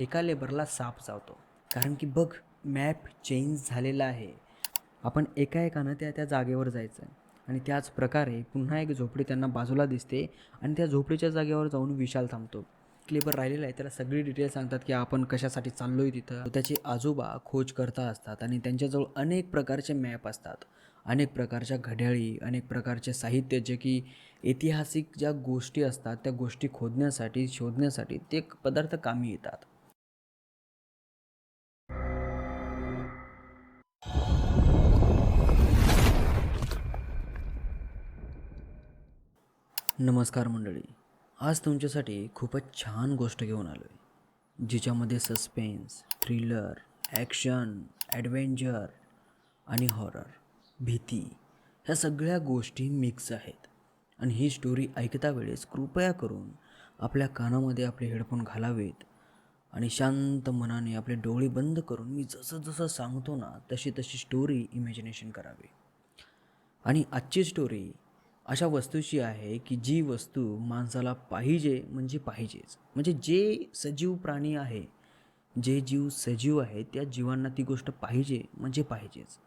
एका लेबरला साप चावतो कारण की बघ मॅप चेंज झालेला आहे. आपण एकाएकानं त्या त्या जागेवर जायचं आहे आणि त्याच प्रकारे पुन्हा एक झोपडी त्यांना बाजूला दिसते आणि त्या झोपडीच्या जागेवर जाऊन विशाल थांबतो. क्लेबर राहिलेला आहे, त्याला सगळी डिटेल सांगतात की आपण कशासाठी चाललो आहे तिथं. त्याचे आजोबा खोजकर्ता असतात आणि त्यांच्याजवळ अनेक प्रकारचे मॅप असतात, अनेक प्रकारच्या घड्याळी, अनेक प्रकारचे साहित्य जे की ऐतिहासिक ज्या गोष्टी असतात त्या गोष्टी खोदण्यासाठी शोधण्यासाठी ते पदार्थ कामी येतात. नमस्कार मंडळी, आज तुमच्यासाठी खूपच छान गोष्ट घेऊन आलो आहे, जिच्यामध्ये सस्पेन्स, थ्रिलर, ॲक्शन, ॲडव्हेंचर आणि हॉरर, भीती ह्या सगळ्या गोष्टी मिक्स आहेत. आणि ही स्टोरी ऐकता वेळेस कृपया करून आपल्या कानामध्ये आपले हेडफोन घालावेत आणि शांत मनाने आपले डोळे बंद करून मी जसं जसं सांगतो ना तशी तशी स्टोरी इमॅजिनेशन करावे. आणि आजची स्टोरी अशा वस्तूची आहे की जी वस्तू माणसाला पाहिजे म्हणजे पाहिजेच. म्हणजे जे सजीव प्राणी आहे, जे जीव सजीव आहे त्या जीवांना ती गोष्ट पाहिजे म्हणजे पाहिजेच.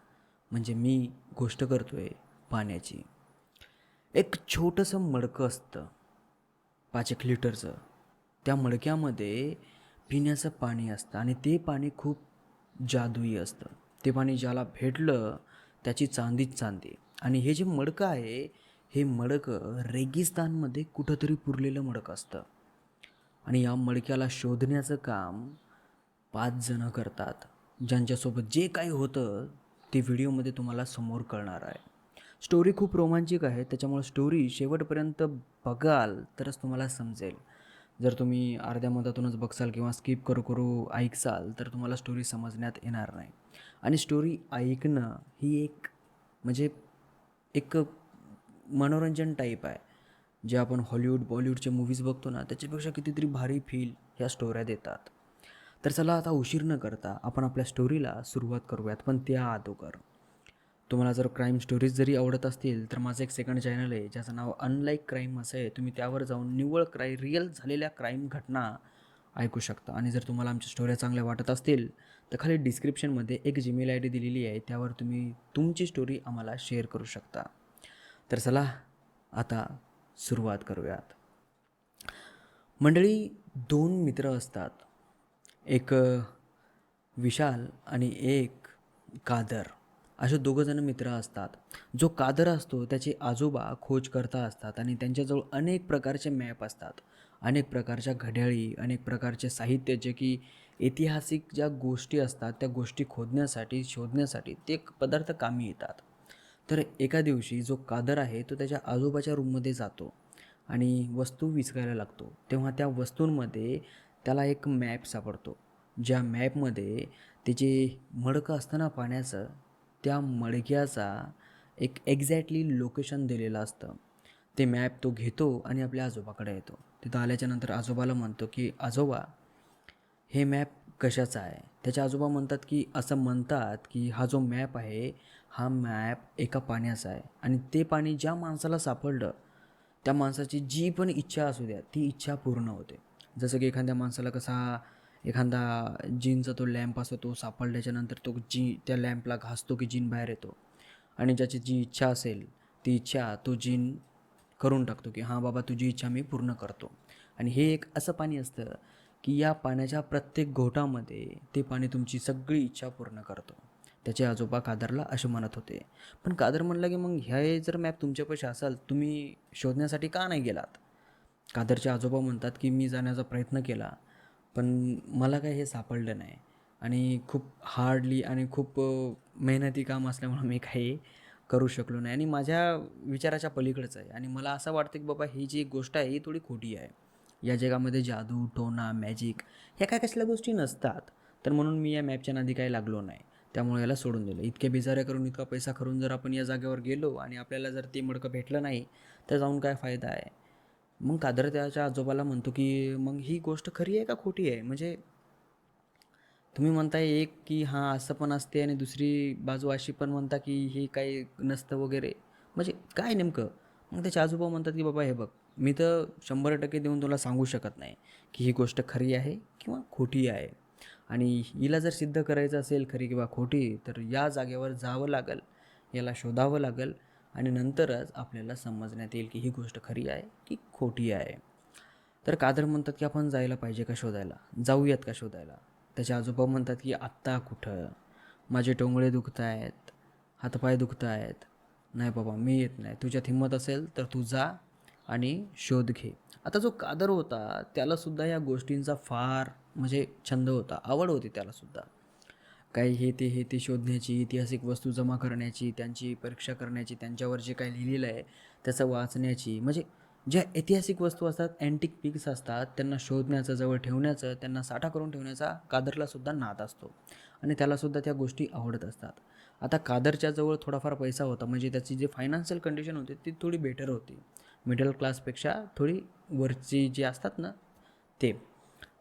म्हणजे मी गोष्ट करतोय पाण्याची. एक छोटंसं मडकं असतं 5 एक लिटरचं. त्या मडक्यामध्ये पिण्याचं पाणी असतं आणि ते पाणी खूप जादुई असतं. ते पाणी ज्याला भेटलं त्याची चांदीच चांदी. आणि हे जे मडकं आहे, हे मडकं रेगिस्तानमध्ये कुठंतरी पुरलेलं मडकं असतं. आणि या मडक्याला शोधण्याचं काम 5 जणं करतात, ज्यांच्यासोबत जे काही होतं ते व्हिडिओमध्ये तुम्हाला समोर कळणार आहे. स्टोरी खूप रोमांचिक आहे, त्याच्यामुळे स्टोरी शेवटपर्यंत बघाल तरच तुम्हाला समजेल. जर तुम्ही अर्ध्या मधातूनच बघसाल किंवा स्किप करू करू ऐकसाल तर तुम्हाला स्टोरी समजण्यात येणार नाही. आणि स्टोरी ऐकणं ही एक म्हणजे एक मनोरंजन टाईप आहे. जे आपण हॉलिवूड बॉलिवूडचे मूव्हीज बघतो ना त्याच्यापेक्षा कितीतरी भारी फील ह्या स्टोऱ्या देतात. तर चला आता उशीर न करता आपण आपल्या स्टोरीला सुरुवात करूयात. पण त्या अगोदर तुम्हाला जर क्राईम स्टोरीज जरी आवडत असतील तर माझं एक सेकंड चॅनल आहे ज्याचं नाव अनलाईक क्राईम असं आहे. तुम्ही त्यावर जाऊन निव्वळ रिअल झालेल्या क्राईम घटना ऐकू शकता. आणि जर तुम्हाला आमच्या स्टोऱ्या चांगल्या वाटत असतील तर खाली डिस्क्रिप्शनमध्ये एक जीमेल आय डी दिलेली आहे, त्यावर तुम्ही तुमची स्टोरी आम्हाला शेअर करू शकता. तर चला आता सुरुवात करूयात. मंडळी, 2 मित्र असतात. एक विशाल आणि एक कादर. असे 2 जण मित्र असतात. जो कादर असतो त्याचे आजोबा खोजकर्ता असतात आणि त्यांच्याजवळ अनेक प्रकारचे मॅप असतात, अनेक प्रकारच्या घड्याळी, अनेक प्रकारचे साहित्य जे की ऐतिहासिक ज्या गोष्टी असतात त्या गोष्टी खोदण्यासाठी शोधण्यासाठी ते पदार्थ कामी येतात. तर एका दिवशी जो कादर आहे तो त्याच्या आजोबाच्या रूममध्ये जातो आणि वस्तू विचारायला लागतो. तेव्हा त्या वस्तूंमध्ये त्याला एक मॅप सापडतो. ज्या मॅपमध्ये ते जे मडकं असतं ना पाण्याचं, त्या मडक्याचा एक एक्झॅक्टली लोकेशन दिलेलं असतं. ते मॅप तो घेतो आणि आपल्या आजोबाकडे येतो. तिथं आल्याच्यानंतर आजोबाला म्हणतो की आजोबा, हे मॅप कशाचा आहे? त्याचे आजोबा म्हणतात की असं म्हणतात की हा जो मॅप आहे, हा मॅप एका पाण्याचा आहे आणि ते पाणी ज्या माणसाला सापडलं त्या माणसाची जी पण इच्छा असू द्या ती इच्छा पूर्ण होते. जसं की एखाद्या माणसाला कसा एखादा जिनचा तो लॅम्प असतो, तो सापडल्याच्यानंतर तो त्या लॅम्पला घासतो की जिन बाहेर येतो. आणि ज्याची जी इच्छा असेल ती इच्छा तो जिन करून टाकतो की हां बाबा, तुझी इच्छा मी पूर्ण करतो. आणि हे एक असं पाणी असतं की या पाण्याच्या प्रत्येक घोटामध्ये ते पाणी तुमची सगळी इच्छा पूर्ण करतो. त्याचे आजोबा कादरला असे म्हणत होते. पण कादर म्हणला की मग हे जर मॅप तुमच्यापाशी असाल, तुम्ही शोधण्यासाठी का नाही गेलात? कादरचे आजोबा म्हणतात की मी जाण्याचा प्रयत्न केला, पण मला काय हे सापडलं नाही आणि खूप हार्डली आणि खूप मेहनती काम असल्यामुळं मी काही करू शकलो नाही आणि माझ्या विचाराच्या पलीकडचं आहे. आणि मला असं वाटतं की बाबा ही जी गोष्ट आहे ही थोडी खोटी आहे. या जगामध्ये जादू, टोना, मॅजिक ह्या काय कसल्या गोष्टी नसतात. तर म्हणून मी या मॅपच्या नादी काही लागलो नाही. त्यामुळे याला सोडून दिलं. इतके बिचाऱ्या करून इतका पैसा करून जर आपण या जागेवर गेलो आणि आपल्याला जर ते मडकं भेटलं नाही तर जाऊन काय फायदा आहे? मग कादर त्याच्या आजोबाला म्हणतो की मग ही गोष्ट खरी आहे का खोटी आहे? म्हणजे तुम्ही म्हणताय एक की हां असं पण असते आणि दुसरी बाजू अशी पण म्हणता की हे काही नसतं वगैरे. म्हणजे काय नेमकं? मग त्याचे आजोबा म्हणतात की बाबा हे बघ, मी तर 100% देऊन तुला सांगू शकत नाही की ही गोष्ट खरी आहे किंवा खोटी आहे. आणि हिला जर सिद्ध करायचं असेल खरी किंवा खोटी, तर या जागेवर जावं लागेल, याला शोधावं लागेल आणि नंतरच आपल्याला समजण्यात येईल की ही गोष्ट खरी आहे की खोटी आहे. तर कादर म्हणतात की आपण जायला पाहिजे का शोधायला, जाऊयात का शोधायला. त्याचे आजोबा म्हणतात की आत्ता कुठं, माझे टोंगळे दुखत आहेत, हातपाय दुखत आहेत. नाही बाबा, मी येत नाही. तुझ्यात हिंमत असेल तर तू जा आणि शोध घे. आता जो कादर होता त्यालासुद्धा या गोष्टींचा फार म्हणजे छंद होता, आवड होती त्यालासुद्धा. काही हे ते शोधण्याची, ऐतिहासिक वस्तू जमा करण्याची, त्यांची परीक्षा करण्याची, त्यांच्यावर जे काही लिहिलेलं आहे त्याचं वाचण्याची. म्हणजे ज्या ऐतिहासिक वस्तू असतात, अँटिक पीस असतात, त्यांना शोधण्याचं, जवळ ठेवण्याचं, त्यांना साठा करून ठेवण्याचा कादरलासुद्धा नाद असतो आणि त्यालासुद्धा त्या गोष्टी आवडत असतात. आता कादरच्या जवळ थोडाफार पैसा होता, म्हणजे त्याची जी फायनान्शियल कंडिशन होती ती थोडी बेटर होती, मिडल क्लासपेक्षा थोडी वरची जी असतात ना ते.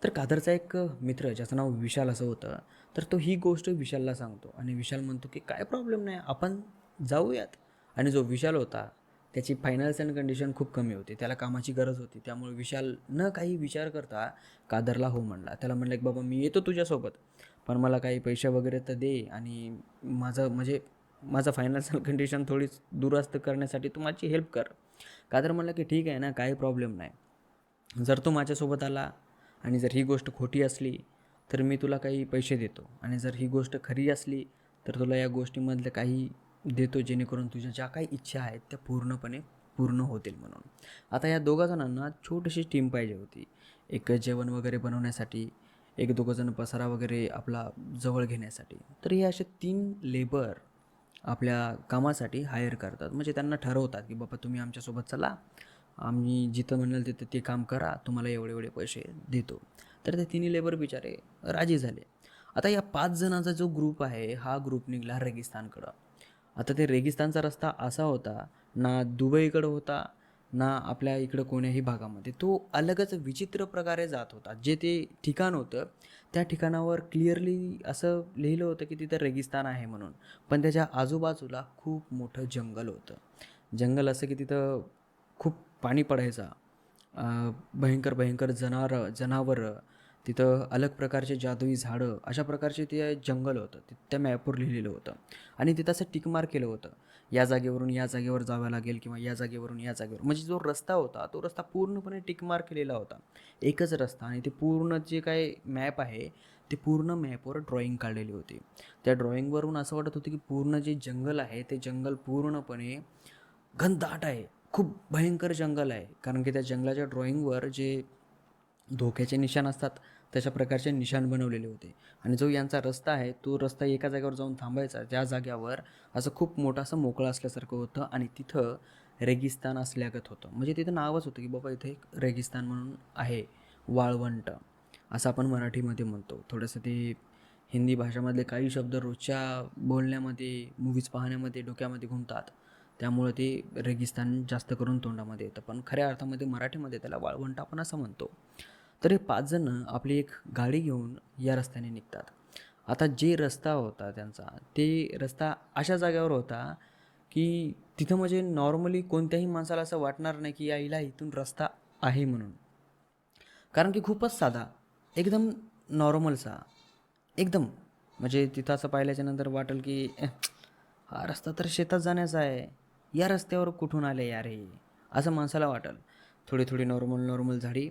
तर कादरचा एक मित्र ज्याचं नाव विशाल असं होतं, तर तो ही गोष्ट विशालला सांगतो आणि विशाल म्हणतो की काय प्रॉब्लेम नाही, आपण जाऊयात. आणि जो विशाल होता त्याची फायनान्शियल कंडिशन खूप कमी होती, त्याला कामाची गरज होती. त्यामुळे विशाल न काही विचार करता कादरला हो म्हणला. त्याला म्हणलं की बाबा मी येतो तुझ्यासोबत, पण मला काही पैसे वगैरे तर दे आणि माझं फायनान्शियल कंडिशन थोडी दुरुस्त करण्यासाठी तू माझी हेल्प कर. कादर म्हणलं की ठीक आहे ना, काही प्रॉब्लेम नाही. जर तू माझ्यासोबत आला आणि जर ही गोष्ट खोटी असली तर मी तुला काही पैसे देतो, आणि जर ही गोष्ट खरी असली तर तुला या गोष्टीमधलं काही देतो, जेणेकरून तुझ्या ज्या काही इच्छा आहेत त्या पूर्णपणे पूर्ण होतील म्हणून. आता या दोघा जणांना छोटीशी टीम पाहिजे होती, एक जेवण वगैरे बनवण्यासाठी, एक दोघंजण पसारा वगैरे आपला जवळ घेण्यासाठी. तर हे असे 3 लेबर आपल्या कामासाठी हायर करतात. म्हणजे त्यांना ठरवतात की बाबा तुम्ही आमच्यासोबत चला, आम्ही जिथं म्हणाल तिथं ते काम करा, तुम्हाला एवढे एवढे पैसे देतो. तर ते तिन्ही लेबर बिचारे राजी झाले. आता या 5 जणांचा जो ग्रुप आहे हा ग्रुप निघाला रेगिस्तानकडं. आता ते रेगिस्तानचा रस्ता असा होता, ना दुबईकडं होता ना आपल्या इकडं कोण्याही भागामध्ये, तो अलगच विचित्र प्रकारे जात होता. जे ते ठिकाण होतं त्या ठिकाणावर क्लिअरली असं लिहिलं होतं की तिथं रेगिस्तान आहे म्हणून, पण त्याच्या आजूबाजूला खूप मोठं जंगल होतं. जंगल असं की तिथं खूप पाणी पडायचा, भयंकर भयंकर जनावरं, तिथं अलग प्रकारचे जादुई झाडं, अशा प्रकारचे ते जंगल होतं. त्या मॅपवर लिहिलेलं होतं आणि तिथं असं टिक मार्क केलं होतं, या जागेवरून या जागेवर जावं लागेल किंवा या जागेवरून या जागेवर. म्हणजे जो रस्ता होता तो रस्ता पूर्णपणे टिक मार्क केलेला होता, एकच रस्ता. आणि ते पूर्ण जे काय मॅप आहे ते पूर्ण मॅपवर ड्रॉईंग काढलेली होती. त्या ड्रॉईंगवरून असं वाटत होतं की पूर्ण जे जंगल आहे ते जंगल पूर्णपणे घनदाट आहे, खूप भयंकर जंगल आहे. कारण की त्या जंगलाच्या ड्रॉईंगवर जे धोक्याचे निशाण असतात तशा प्रकारचे निशाण बनवलेले होते. आणि जो यांचा रस्ता आहे तो रस्ता एका जागेवर जाऊन थांबायचा, त्या जागेवर असं खूप मोठं असं मोकळं असल्यासारखं होतं आणि तिथं रेगिस्तान असल्यागत होतं. म्हणजे तिथं नावच होतं की बाबा इथं एक रेगिस्तान म्हणून आहे, वाळवंट असं आपण मराठीमध्ये म्हणतो. थोडंसं ते हिंदी भाषामधले काही शब्द रोजच्या बोलण्यामध्ये, मूव्हीज पाहण्यामध्ये डोक्यामध्ये घुमतात, त्यामुळे ते रेगिस्तान जास्त करून तोंडामध्ये येतं. पण खऱ्या अर्थामध्ये मराठीमध्ये त्याला वाळवंट आपण असं म्हणतो. तर हे 5 जणं आपली एक गाडी घेऊन या रस्त्याने निघतात. आता जे रस्ता होता त्यांचा, ते रस्ता अशा जागेवर होता की तिथं म्हणजे नॉर्मली कोणत्याही माणसाला असं वाटणार नाही की यायला इथून रस्ता आहे म्हणून. कारण की खूपच साधा, एकदम नॉर्मलसा, एकदम. म्हणजे तिथं असं पाहिल्याच्या नंतर वाटेल की हा रस्ता तर शेतात जाण्याचा आहे, या रस्त्यावर कुठून आले यार हे, असं माणसाला वाटेल. थोडी थोडी नॉर्मल नॉर्मल झाडी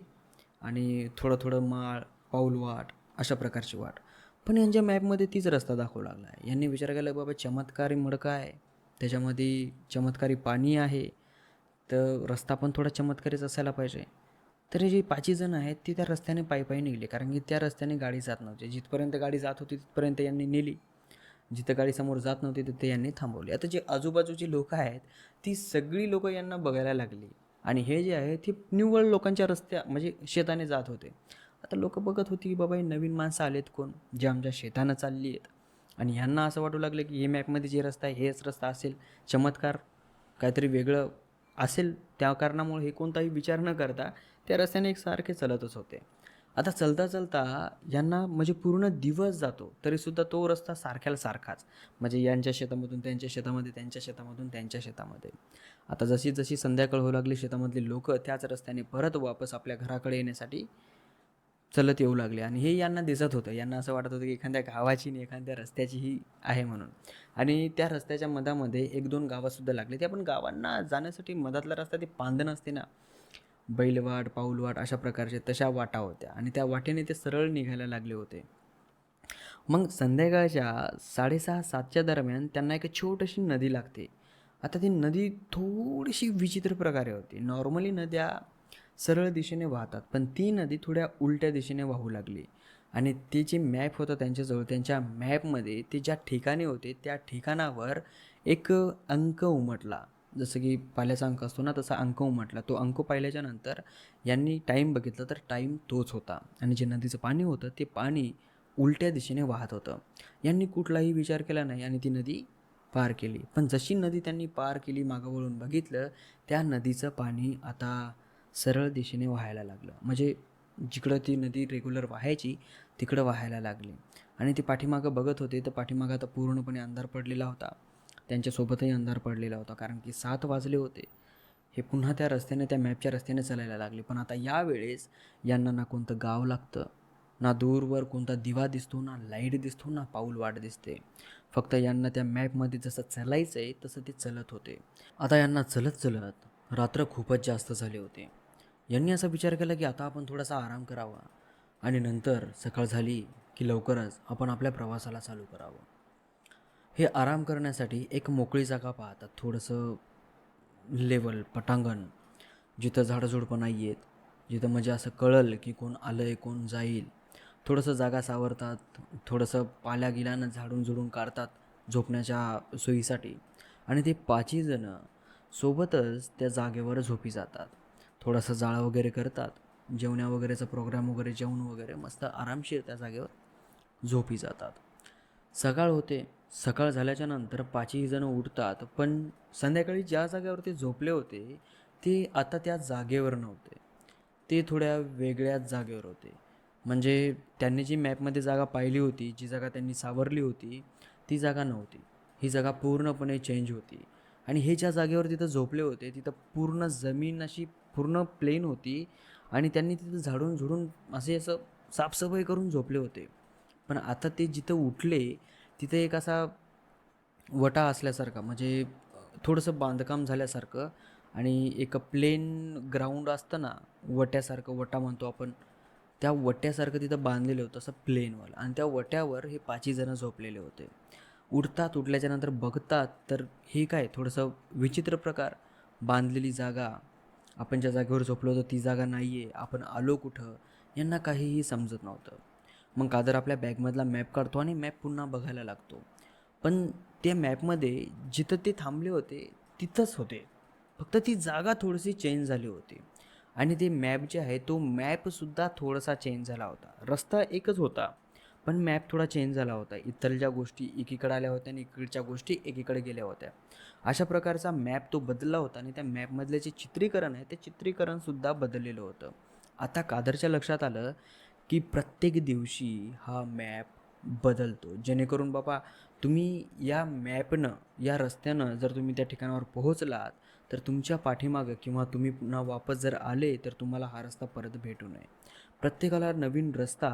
आणि थोडं थोडं माळ, पाऊलवाट, अशा प्रकारची वाट. पण यांच्या मॅपमध्ये तीच रस्ता दाखवू लागला आहे. यांनी विचार केला बाबा चमत्कारी मडका आहे, त्याच्यामध्ये चमत्कारी पाणी आहे, तर रस्ता पण थोडा चमत्कारीच असायला पाहिजे. तर हे जे 5 जण आहेत ते त्या रस्त्याने पायी निघाले, कारण की त्या रस्त्याने गाडी जात नव्हती. जिथपर्यंत गाडी जात होती तिथपर्यंत यांनी नेली, जिथं गाडी समोर जात नव्हती तिथे यांनी थांबवली. आता जे आजूबाजूची लोकं आहेत ती सगळी लोकं यांना बघायला लागली आणि हे जे आहे ते निव्वळ लोकांच्या रस्त्या म्हणजे शेताने जात होते. आता लोकं बघत होती की बाबा हे नवीन माणसं आलेत कोण, जे आमच्या शेतानं चालली आहेत. आणि ह्यांना असं वाटू लागलं की हे मॅपमध्ये जे रस्ता आहे हेच रस्ता असेल, चमत्कार काहीतरी वेगळं असेल. त्या कारणामुळे हे कोणताही विचार न करता त्या रस्त्याने एकसारखे चालतच होते. आता चलता चलता यांना म्हणजे पूर्ण दिवस जातो तरीसुद्धा तो रस्ता सारख्याला सारखाच, म्हणजे यांच्या शेतामधून त्यांच्या शेतामध्ये, त्यांच्या शेतामधून त्यांच्या शेतामध्ये. आता जशी जशी संध्याकाळ होऊ लागली शेतामधली लोक त्याच रस्त्याने परत वापस आपल्या घराकडे येण्यासाठी चलत येऊ लागले आणि हे यांना दिसत होतं. यांना असं वाटत होतं की एखाद्या गावाची आणि एखाद्या रस्त्याची ही आहे म्हणून. आणि त्या रस्त्याच्या मधामध्ये 1-2 गावंसुद्धा लागली. त्या पण गावांना जाण्यासाठी मधातला रस्ता ते पांदण असते ना, बैलवाट, पाऊलवाट अशा प्रकारचे तशा वाटा होत्या आणि त्या वाटेने ते सरळ निघायला लागले होते. मग संध्याकाळच्या 6:30-7च्या दरम्यान त्यांना एक छोटीशी नदी लागते. आता ती नदी थोडीशी विचित्र प्रकारे होती. नॉर्मली नद्या सरळ दिशेने वाहतात, पण ती नदी थोड्या उलट्या दिशेने वाहू लागली आणि ते जे मॅप होतं त्यांच्याजवळ, त्यांच्या मॅपमध्ये ते ज्या ठिकाणी होते त्या ठिकाणावर एक अंक उमटला. जसं की पाल्याचा अंक असतो ना, तसा अंक उमटला. तो अंक पाहिल्याच्या नंतर यांनी टाईम बघितला तर टाईम तोच होता आणि जे नदीचं पाणी होतं ते पाणी उलट्या दिशेने वाहत होतं. यांनी कुठलाही विचार केला नाही आणि ती नदी पार केली. पण जशी नदी त्यांनी पार केली, मागं वळून बघितलं, त्या नदीचं पाणी आता सरळ दिशेने वाहायला लागलं. म्हणजे जिकडं ती नदी रेग्युलर वाहायची तिकडं वाहायला लागली आणि ते पाठीमागं बघत होते तर पाठीमागं आता पूर्णपणे अंधार पडलेला होता. त्यांच्यासोबतही अंधार पडलेला होता कारण की 7 वाजले होते. हे पुन्हा त्या रस्त्याने, त्या मॅपच्या रस्त्याने चालायला लागले. पण आता यावेळेस यांना ना कोणतं गाव लागतं, ना दूरवर कोणता दिवा दिसतो, ना लाईट दिसतो, ना पाऊल वाट दिसते. फक्त यांना त्या मॅपमध्ये जसं चालायचं आहे तसं ते चलत होते. आता यांना चलत चलत रात्र खूपच जास्त झाले होते. यांनी असा विचार केला की आता आपण थोडासा आराम करावा आणि नंतर सकाळ झाली की लवकरच आपण आपल्या प्रवासाला चालू करावं. हे आराम करण्यासाठी एक मोकळी जागा पाहतात, थोडंसं लेवल पटांगण, जिथं झाडझुडपं नाही आहेत, जिथं म्हणजे असं कळलं की कोण आलं आहे कोण जाईल. थोडंसं जागा सावरतात, थोडंसं पाल्या गिल्यानं झाडून झुडून काढतात झोपण्याच्या सोयीसाठी आणि ते 5ही जणं सोबतच त्या जागेवर झोपी जातात. थोडासा जाळं वगैरे करतात, जेवण्या वगैरेचा प्रोग्राम वगैरे, जेवण वगैरे मस्त आरामशीर त्या जागेवर झोपी जातात. सकाळ होते. सकाळ झाल्याच्या नंतर 5ही जणं उठतात, पण संध्याकाळी ज्या जागेवर ते झोपले होते ते आता त्या जागेवर नव्हते. ते थोड्या वेगळ्याच जागेवर होते. म्हणजे त्यांनी जी मॅपमध्ये जागा पाहिली होती, जी जागा त्यांनी सावरली होती, ती जागा नव्हती. ही जागा पूर्णपणे चेंज होती आणि हे ज्या जागेवर तिथं झोपले होते तिथं पूर्ण जमीन अशी पूर्ण प्लेन होती आणि त्यांनी तिथं झाडून झुडून असं साफसफाई करून झोपले होते. पण आता ते जिथं उठले तिथे एक असा वटा असल्यासारखा, म्हणजे थोडंसं बांधकाम झाल्यासारखं आणि एक प्लेन ग्राउंड असतं ना, वट्यासारखं, वटा म्हणतो आपण, त्या वट्यासारखं तिथं बांधलेलं होतं असं प्लेनवर आणि त्या वट्यावर हे 5ही जणं झोपलेले होते. उठतात, उठल्याच्यानंतर बघतात तर हे काय थोडंसं विचित्र प्रकार, बांधलेली जागा, आपण ज्या जागेवर झोपलो होतो ती जागा नाही आहे, आपण आलो कुठं, यांना काहीही समजत नव्हतं. मग कादर आपल्या बॅगमधला मॅप काढतो आणि मॅप पुन्हा बघायला लागतो. पण त्या मॅपमध्ये जिथं ते थांबले होते तिथंच होते, फक्त ती जागा थोडीशी चेंज झाली होती आणि ते मॅप जे आहे तो मॅपसुद्धा थोडासा चेंज झाला होता. रस्ता एकच होता पण मॅप थोडा चेंज झाला होता. इथलच्या गोष्टी एकीकडे आल्या होत्या आणि इकडच्या गोष्टी एकीकडे गेल्या होत्या. अशा प्रकारचा मॅप तो बदलला होता आणि त्या मॅपमधले जे चित्रीकरण आहे ते चित्रीकरणसुद्धा बदललेलं होतं. आता कादरच्या लक्षात आलं की प्रत्येक दिवशी हा मॅप बदलतो, जेणेकरून बाबा तुम्ही या मॅपनं, या रस्त्यानं जर तुम्ही त्या ठिकाणावर पोहोचलात तर तुमच्या पाठीमागं किंवा तुम्ही पुन्हा वापस जर आले तर तुम्हाला हा रस्ता परत भेटू नये. प्रत्येकाला नवीन रस्ता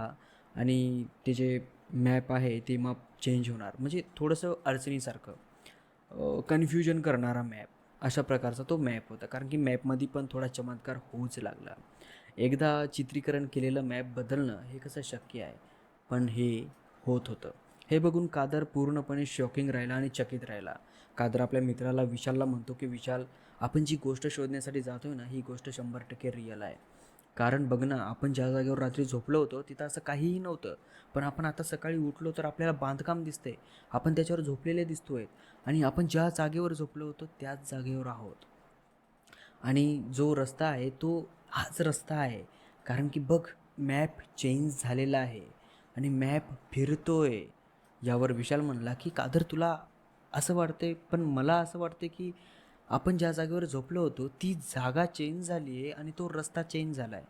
आणि ते जे मॅप आहे ते मग चेंज होणार, म्हणजे थोडंसं अडचणीसारखं, कन्फ्युजन करणारा मॅप, अशा प्रकारचा तो मॅप होता. कारण की मॅपमध्ये पण थोडा चमत्कार होऊच लागला. एकदा चित्रीकरण केलेलं मॅप बदलणं हे कसं शक्य आहे, पण हे होत होतं. हे बघून कादर पूर्णपणे शॉकिंग राहिला आणि चकित राहिला. कादर आपल्या मित्राला विशालला म्हणतो की विशाल, आपण जी गोष्ट शोधण्यासाठी जातोय ना, ही गोष्ट 100% रिअल आहे. कारण बघ ना, आपण ज्या जागेवर रात्री झोपलो होतो तिथं असं काहीही नव्हतं, पण आपण आता सकाळी उठलो तर आपल्याला बांधकाम दिसतंय, आपण त्याच्यावर झोपलेले दिसतोय आणि आपण ज्या जागेवर झोपलो होतो त्याच जागेवर आहोत आणि जो रस्ता आहे तो हाच रस्ता आहे. कारण की बघ, मॅप चेंज झालेला आहे आणि मॅप फिरतोय. यावर विशाल म्हणला की कादर, तुला असं वाटतंय, पण मला असं वाटतं की आपण ज्या जागेवर झोपलो होतो ती जागा चेंज झाली आहे आणि तो रस्ता चेंज झाला आहे.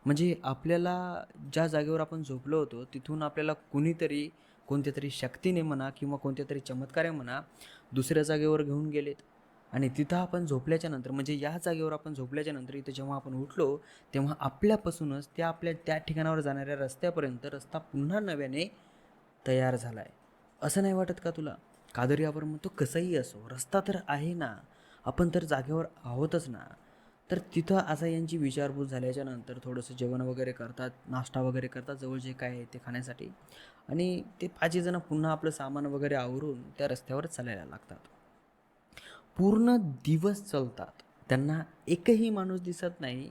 म्हणजे आपल्याला ज्या जागेवर आपण झोपलो होतो तिथून आपल्याला कुणीतरी, कोणत्या तरी शक्तीने म्हणा किंवा कोणत्या तरी चमत्कारे म्हणा, दुसऱ्या जागेवर घेऊन गेलेत आणि तिथं आपण झोपल्याच्या नंतर म्हणजे या जागेवर आपण झोपल्याच्या नंतर इथं जेव्हा आपण उठलो तेव्हा आपल्यापासूनच त्या ठिकाणावर जाणाऱ्या रस्त्यापर्यंत रस्ता पुन्हा नव्याने तयार झाला आहे. असं नाही वाटत का तुला? कादर यावर म्हणतो कसंही असो रस्ता तर आहे ना, आपण तर जागेवर आहोतच ना. तर तिथं असं यांची विचारपूस झाल्याच्या नंतर थोडंसं जेवण वगैरे करतात, नाश्ता वगैरे करतात जवळ जे काय आहे ते खाण्यासाठी, आणि ते पाचही जण पुन्हा आपलं सामान वगैरे आवरून त्या रस्त्यावर चालायला लागतात. पूर्ण दिवस चालतात. त्यांना एकही माणूस दिसत नाही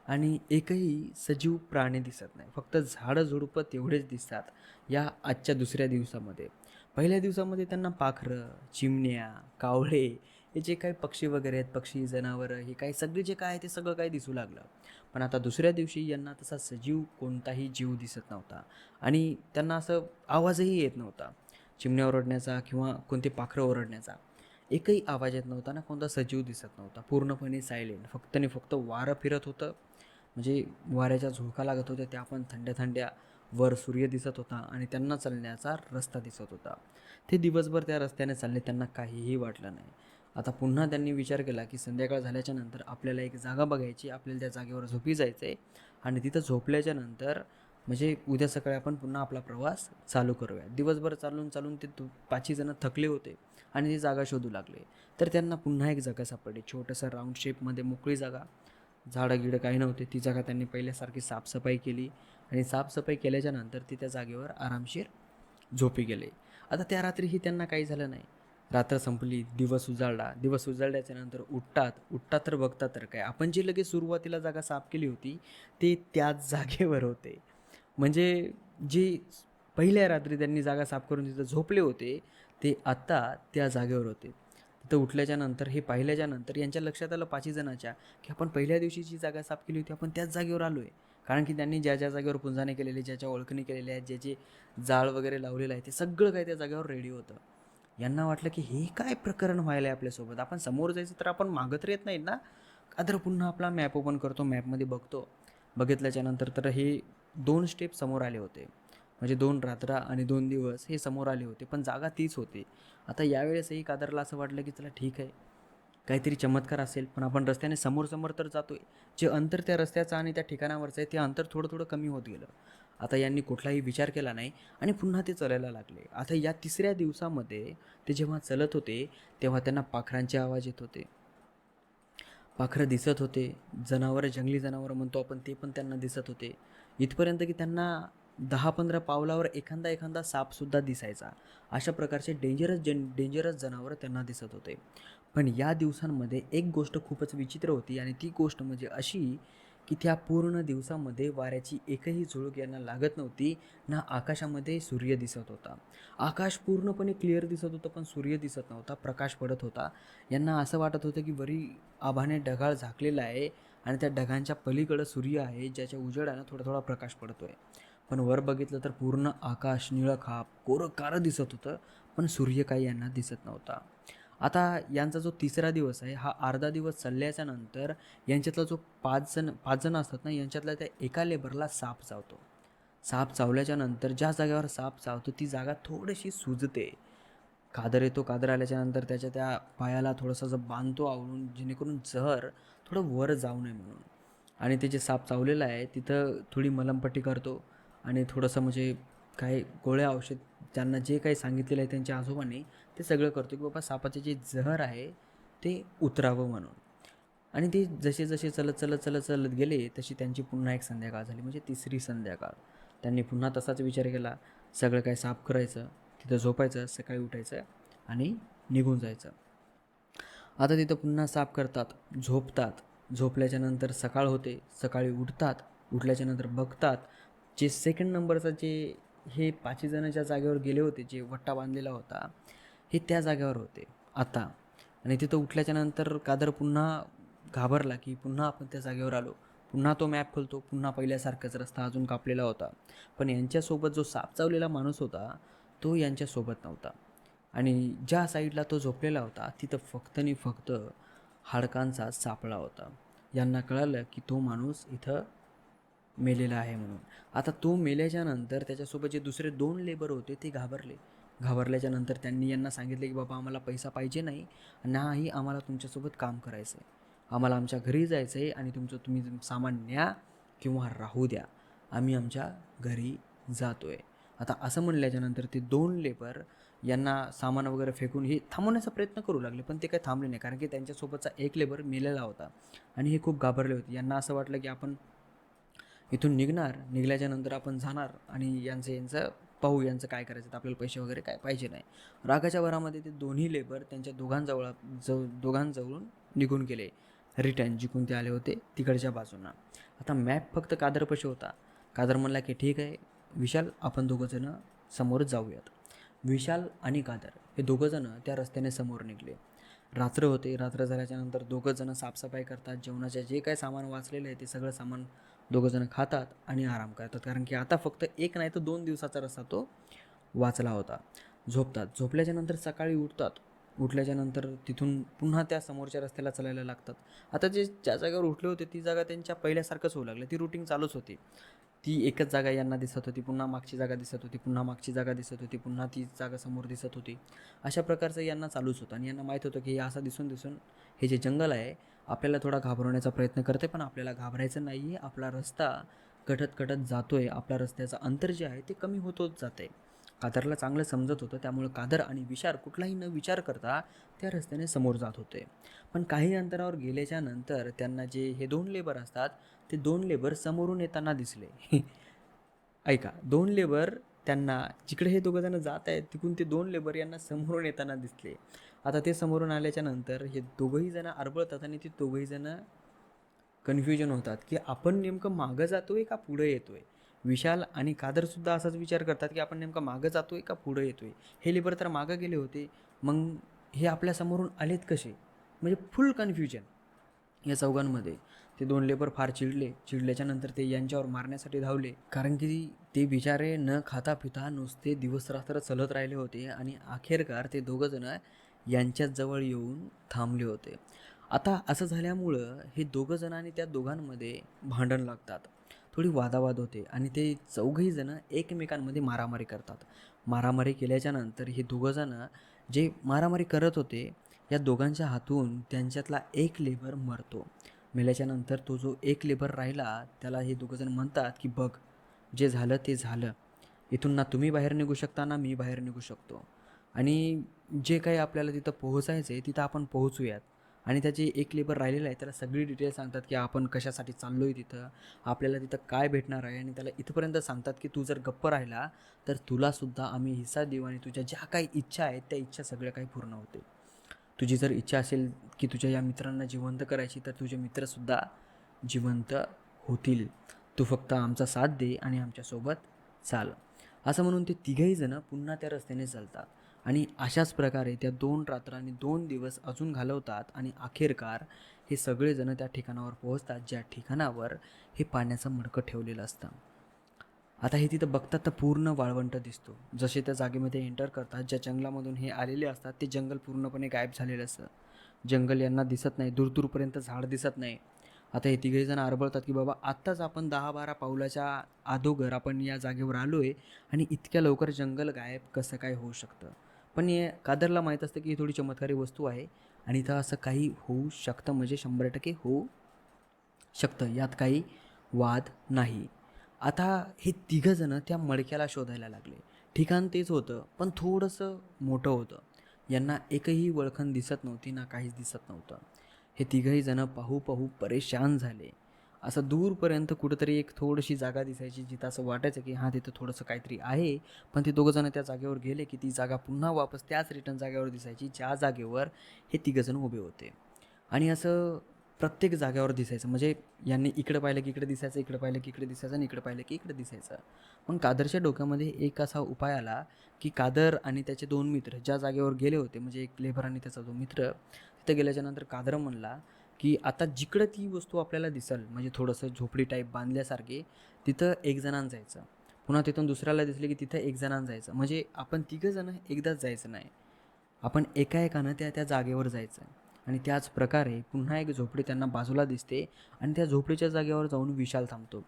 आणि एकही सजीव प्राणी दिसत नाही. फक्त झाडं-झुडपं तेवढेच दिसतात या आजच्या दुसऱ्या दिवसामध्ये. पहिल्या दिवसामध्ये त्यांना पाखरं, चिमण्या, कावळे हे जे काही पक्षी वगैरे आहेत, पक्षी, जनावरं हे काही सगळे जे काय आहे ते सगळं काही दिसू लागलं. पण आता दुसऱ्या दिवशी यांना तसा सजीव कोणताही जीव दिसत नव्हता आणि त्यांना असं आवाजही येत नव्हता. चिमण्या ओरडण्याचा किंवा कोणते पाखरं ओरडण्याचा. एकही आवाज येत नव्हता ना कोणता सजीव दिसत नव्हता. पूर्णपणे सायलेंट. फक्त आणि फक्त वारं फिरत होतं. म्हणजे वाऱ्याच्या झुळका लागत होत्या त्या पण थंड्या थंड्या. वर सूर्य दिसत होता आणि त्यांना चालण्याचा रस्ता दिसत होता. ते दिवसभर त्या रस्त्याने चालले, त्यांना काहीही वाटलं नाही. आता पुन्हा त्यांनी विचार केला की संध्याकाळ झाल्याच्या नंतर आपल्याला एक जागा बघायची, आपल्याला त्या जागेवर झोपी जायचं आहे आणि तिथं झोपल्याच्या नंतर म्हणजे उद्या सकाळी आपण पुन्हा आपला प्रवास चालू करूया. दिवसभर चालून चालून ते पाचही जण थकले होते आणि ती जागा शोधू लागले. तर त्यांना पुन्हा एक जागा सापडली, छोटंसं राऊंड शेपमध्ये मोकळी जागा. झाडं गिडं काही नव्हते. ती जागा त्यांनी पहिल्यासारखी साफसफाई केली आणि साफसफाई केल्याच्या नंतर ती त्या जागेवर आरामशीर झोपी गेले. आता त्या रात्रीही त्यांना काही झालं नाही. रात्र संपली, दिवस उजाडला. दिवस उजाडल्याच्या नंतर उठतात तर बघतात तर काय, आपण जी लगेच सुरुवातीला जागा साफ केली होती ते त्याच जागेवर होते. म्हणजे जे पहिल्या रात्री त्यांनी जागा साफ करून तिथं झोपले होते ते आत्ता त्या जागेवर होते. तिथं उठल्याच्या नंतर हे पाहिल्याच्या नंतर यांच्या लक्षात आलं पाचही जणाच्या की आपण पहिल्या दिवशी जी जागा साफ केली होती आपण त्याच जागेवर आलो आहे. कारण की त्यांनी ज्या ज्या जागेवर पुंजाने केलेले, ज्याच्या ओळखणी केलेल्या आहेत, ज्याचे जाळ वगैरे लावलेलं आहे ते सगळं काही त्या जागेवर रेडी होतं. यांना वाटलं की हे काय प्रकरण व्हायला आहे आपल्यासोबत, आपण समोर जायचं तर आपण मागत येत नाहीत ना. का तर पुन्हा आपला मॅप ओपन करतो, मॅपमध्ये बघतो. बघितल्याच्या नंतर तर हे 2 स्टेप समोर आले होते. म्हणजे 2 रात्र आणि 2 दिवस हे समोर आले होते, पण जागा तीच होती. आता यावेळेसही कादरला असं वाटलं की चला ठीक आहे, काहीतरी चमत्कार असेल, पण आपण रस्त्याने समोर तर जातोय. जे अंतर त्या रस्त्याचं आणि त्या ठिकाणावरचं आहे ते अंतर थोडं थोडं कमी होत गेलं. आता यांनी कुठलाही विचार केला नाही आणि पुन्हा ते चालायला लागले. आता या तिसऱ्या दिवसामध्ये ते जेव्हा चालत होते तेव्हा त्यांना पाखरांचे आवाज येत होते. पाखरं दिसत होते. जनावरं, जंगली जनावरं म्हणतो आपण, ते पण त्यांना दिसत होते. इथपर्यंत की त्यांना 10-15 पावलावर एखादा सापसुद्धा दिसायचा. अशा प्रकारचे डेंजरस जनावरं त्यांना दिसत होते. पण या दिवसांमध्ये एक गोष्ट खूपच विचित्र होती आणि ती गोष्ट म्हणजे अशी की त्या पूर्ण दिवसामध्ये वाऱ्याची एकही झुळूक यांना लागत नव्हती. ना आकाशामध्ये सूर्य दिसत होता. आकाश पूर्णपणे क्लिअर दिसत होतं पण सूर्य दिसत नव्हता. प्रकाश पडत होता. यांना असं वाटत होतं की वरी आभाने ढगाळ झाकलेला आहे आणि त्या ढगांच्या पलीकडं सूर्य आहे ज्याच्या उजेडानं थोडा थोडा प्रकाश पडतोय. पण वर बघितलं तर पूर्ण आकाश निळखाप कोरं कारं दिसत होतं, पण सूर्य काही यांना दिसत नव्हता. आता यांचा जो तिसरा दिवस आहे हा अर्धा दिवस चालल्याच्या नंतर यांच्यातला जो पाच जण असतात ना, यांच्यातल्या त्या एका लेबरला साप चावतो. साप चावल्याच्या नंतर ज्या जागेवर साप चावतो ती जागा थोडीशी सुजते. कादर येतो. कादर आल्याच्या नंतर त्याच्या त्या पायाला थोडंसं असं बांधतो आवळून, जेणेकरून जहर थोडं वर जाऊ नये म्हणून. आणि ते जे साप चावलेलं आहे तिथं थोडी मलमपट्टी करतो आणि थोडंसं म्हणजे काय गोळ्या औषध त्यांना जे काही सांगितलेलं आहे त्यांच्या आजोबांनी ते सगळं करतो की बाबा सापाचे जे जहर आहे ते उतरावं म्हणून. आणि ते जसे जसे चलत गेले तशी त्यांची पुन्हा एक संध्याकाळ झाली, म्हणजे तिसरी संध्याकाळ. त्यांनी पुन्हा तसाच विचार केला, सगळं काय साफ करायचं, तिथं झोपायचं, सकाळी उठायचं आणि निघून जायचं. आता तिथं पुन्हा साफ करतात, झोपतात. झोपल्याच्या नंतर सकाळ होते, सकाळी उठतात. उठल्याच्या नंतर बघतात, जे सेकंड नंबरचा जे हे पाचही जण ज्या जागेवर गेले होते, जे वट्टा बांधलेला होता हे त्या जागेवर होते आता. आणि तिथं उठल्याच्या नंतर कादर पुन्हा घाबरला की पुन्हा आपण त्या जागेवर आलो. पुन्हा तो मॅप खोलतो, पुन्हा पहिल्यासारखाच रस्ता अजून कापलेला होता. पण यांच्यासोबत जो साप चावलेला माणूस होता तो यांच्यासोबत नव्हता. आणि ज्या साईडला तो झोपलेला होता तिथं फक्त आणि फक्त हाडकांचा सापळा होता. यांना कळालं की तो माणूस इथं मेलेला आहे म्हणून. आता तो मेल्याच्या नंतर त्याच्यासोबत जे दुसरे 2 लेबर होते ते घाबरले घाबरल्याच्या नंतर त्यांनी यांना सांगितले की बाबा आम्हाला पैसा पाहिजे नाही आम्हाला तुमच्यासोबत काम करायचं आहे, आम्हाला आमच्या घरी जायचं आहे आणि तुम्ही सामान न्या किंवा राहू द्या, आम्ही आमच्या घरी जातो आहे. आता असं म्हणल्याच्यानंतर ते 2 लेबर यांना सामान वगैरे फेकून हे थांबवण्याचा प्रयत्न करू लागले, पण ते काही थांबले नाही, कारण की त्यांच्यासोबतचा एक लेबर मेलेला होता आणि हे खूप घाबरले होते. यांना असं वाटलं की आपण इथून निघल्याच्या नंतर आपण जाणार आणि यांचं पाहू यांचं काय करायचं, तर आपल्याला पैसे वगैरे काय पाहिजे नाही. रागाच्या भरामध्ये ते दोन्ही लेबर त्यांच्या दोघांजवळून निघून गेले रिटर्न, जिकडून ते आले होते तिकडच्या बाजूनं. आता मॅप फक्त कादरपाशी होता. कादर म्हणला की ठीक आहे विशाल, आपण दोघंजणं समोर जाऊयात. विशाल आणि कादर हे दोघंजणं त्या रस्त्याने समोर निघले. रात्र होते. रात्र झाल्याच्यानंतर दोघंजणं साफसफाई करतात. जेवणाचे जे काही सामान वाचलेलं आहे ते सगळं सामान दोघंजणं खातात आणि आराम करतात, कारण की आता फक्त 1 नाही तर 2 दिवसाचा रस्ता तो वाचला होता. झोपतात. झोपल्याच्यानंतर सकाळी उठतात. उठल्याच्यानंतर तिथून पुन्हा त्या समोरच्या रस्त्याला चालायला लागतात. आता ज्या जागेवर उठले होते ती जागा त्यांच्या पहिल्यासारखंच होऊ लागलं. ती रूटीन चालूच होती. ती एकच जागा यांना दिसत होती, पुन्हा मागची जागा दिसत होती, पुन्हा मागची जागा दिसत होती, पुन्हा ती जागा समोर दिसत होती. अशा प्रकारचं यांना चालूच होतं आणि यांना माहीत होतं की हे असं दिसून हे जे जंगल आहे आपल्याला थोडा घाबरवण्याचा प्रयत्न करते, पण आपल्याला घाबरायचं नाही आहे. आपला रस्ता कटत जातो आहे. आपल्या रस्त्याचं अंतर जे आहे ते कमी होतच जातं आहे. कादरला चांगलं समजत होतं, त्यामुळे कादर आणि विशाल कुठलाही न विचार करता त्या रस्त्याने समोर जात होते. पण काही अंतरावर गेल्याच्या नंतर त्यांना जे हे 2 लेबर असतात ते 2 लेबर समोरून येताना दिसले. ऐका, 2 लेबर त्यांना जिकडे हे दोघंजणं जात आहेत तिकडून ते 2 लेबर यांना समोरून येताना दिसले. आता ते समोरून आल्याच्या नंतर हे दोघंही जण आरबळतात आणि ते दोघंही जण कन्फ्युजन होतात की आपण नेमकं मागं जातोय का पुढे येतोय. विशाल आणि कादरसुद्धा असाच विचार करतात की आपण नेमकं मागं जातोय का पुढे येतोय. हे लेबर तर मागं गेले होते, मग हे आपल्या समोरून आलेत कसे, म्हणजे फुल कन्फ्युजन या चौघांमध्ये. ते 2 लेबर फार चिडल्याच्या नंतर ते यांच्यावर मारण्यासाठी धावले, कारण की ते बिचारे न खाता पिता नुसते दिवस रात्र चलत राहिले होते आणि अखेरकार ते दोघंजणं यांच्याच जवळ येऊन थांबले होते. आता असं झाल्यामुळं हे दोघंजण आणि त्या दोघांमध्ये भांडण लागतात. थोडी वादावाद होते आणि ते चौघही जणं एकमेकांमध्ये मारामारी करतात. मारामारी केल्याच्या नंतर हे दोघंजणं जे मारामारी करत होते या दोघांच्या हातून त्यांच्यातला एक लेबर मरतो. मेल्याच्यानंतर तो जो एक लेबर राहिला त्याला हे दोघंजण म्हणतात की बघ, जे झालं ते झालं. इथून ना तुम्ही बाहेर निघू शकता ना मी बाहेर निघू शकतो, आणि जे काही आपल्याला तिथं पोहोचायचं आहे तिथं आपण पोहोचूयात. आणि त्याचे एक लेबर राहिलेला आहे त्याला सगळी डिटेल सांगतात की आपण कशासाठी चाललो आहे तिथं, आपल्याला तिथं काय भेटणार आहे, आणि त्याला इथंपर्यंत सांगतात की तू जर गप्प राहिला तर तुलासुद्धा आम्ही हिस्सा देऊ आणि तुझ्या ज्या काही इच्छा आहेत त्या इच्छा सगळ्या काही पूर्ण होते. तुझी जर इच्छा असेल की तुझ्या या मित्रांना जिवंत करायची तर तुझे मित्रसुद्धा जिवंत होतील. तू फक्त आमचा साथ दे आणि आमच्यासोबत चाल. असं म्हणून ते तिघही जणं पुन्हा त्या रस्त्याने चालतात आणि अशाच प्रकारे त्या 2 रात्र आणि 2 दिवस अजून घालवतात आणि अखेरकार हे सगळेजणं त्या ठिकाणावर पोहोचतात ज्या ठिकाणावर हे पाण्याचं मडकं ठेवलेलं असतं. आता हे तिथं बघतात तर पूर्ण वाळवंट दिसतो. जसे त्या जागेमध्ये एंटर करतात, ज्या जंगलामधून हे आलेले असतात ते जंगल पूर्णपणे गायब झालेलं असतं. जंगल यांना दिसत नाही, दूरपर्यंत झाड दिसत नाही. आता हे तिघेही जण आरबळतात की बाबा आत्ताच आपण 10-12 पावलाच्या अगोदर आपण या जागेवर आलो आहे आणि इतक्या लवकर जंगल गायब कसं काय होऊ शकतं. पण हे कादरला माहीत असतं की ही थोडी चमत्कारी वस्तू आहे आणि इथं असं काही होऊ शकतं, म्हणजे 100% होऊ शकतं, यात काही वाद नाही. आता हे तिघंजणं त्या मडक्याला शोधायला लागले. ठिकाण तेच होतं पण थोडंसं मोठं होतं. यांना एकही वळखण दिसत नव्हती ना काहीच दिसत नव्हतं. हे तिघही जणं पाहू परेशान झाले. असं दूरपर्यंत कुठंतरी एक थोडीशी जागा दिसायची जिथं असं वाटायचं की हां तिथं थोडंसं काहीतरी आहे. पण ते दोघंजणं त्या जागेवर गेले की ती जागा पुन्हा वापस त्याच रिटर्न जागेवर दिसायची ज्या जागेवर हे तिघंजण उभे होते. आणि असं प्रत्येक जागेवर दिसायचं, म्हणजे यांनी इकडं पाहिलं की इकडे दिसायचं, इकडं पाहिलं की इकडे दिसायचं आणि इकडं पाहिलं की इकडे दिसायचं. मग कादरच्या डोक्यामध्ये एक असा उपाय आला की कादर आणि त्याचे 2 मित्र ज्या जागेवर गेले होते, म्हणजे एक लेबर आणि त्याचा 2 मित्र, तिथे गेल्याच्यानंतर कादर म्हणला की आता जिकडं ती वस्तू आपल्याला दिसेल, म्हणजे थोडंसं झोपडी टाईप बांधल्यासारखे, तिथं एक जणांना जायचं. पुन्हा तिथून दुसऱ्याला दिसले की तिथं एक जणांना जायचं, म्हणजे आपण तिघंजणं एकदाच जायचं नाही, आपण एकाएकानं त्या त्या जागेवर जायचं. आणि त्याच प्रकारे पुन्हा एक झोपडी त्यांना बाजूला दिसते आणि त्या झोपडीच्या जागेवर जाऊन विशाल थांबतो.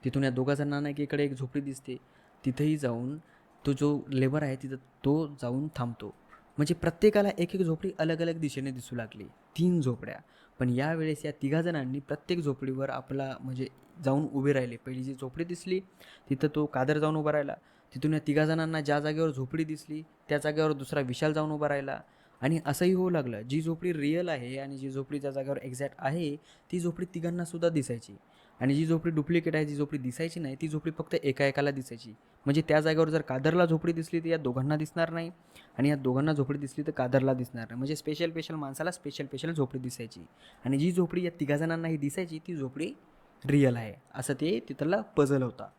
तिथून या दोघा जणांना एकीकडे एक झोपडी दिसते, तिथेही जाऊन तो जो लेबर आहे तिथं तो जाऊन थांबतो. म्हणजे प्रत्येकाला एक एक झोपडी अलग अलग दिशेने दिसू लागली, 3 झोपड्या. पण यावेळेस या तिघा जणांनी प्रत्येक झोपडीवर आपला म्हणजे जाऊन उभे राहिले. पहिली जी झोपडी दिसली तिथं तो कादर जाऊन उभा राहिला. तिथून या तिघा जणांना ज्या जागेवर झोपडी दिसली त्या जागेवर दुसरा विशाल जाऊन उभा राहिला. आणि असंही होऊ लागलं, जी झोपडी रिअल आहे आणि जी झोपडी ज्या जागेवर एक्झॅक्ट आहे ती झोपडी तिघांना सुद्धा दिसायची. आणि जी झोपडी डुप्लिकेट आहे, जी झोपडी दिसायची नाही, ती झोपडी फक्त एका एकाला दिसायची. म्हणजे त्या जागेवर जर कादरला झोपडी दिसली तर या दोघांना दिसणार नाही, आणि या दोघांना झोपडी दिसली तर कादरला दिसणार नाही. म्हणजे स्पेशल माणसाला स्पेशल झोपडी दिसायची. आणि जी झोपडी या तिघा जणांनाही दिसायची ती झोपडी रिअल आहे, असं ते तिथला पझल होता.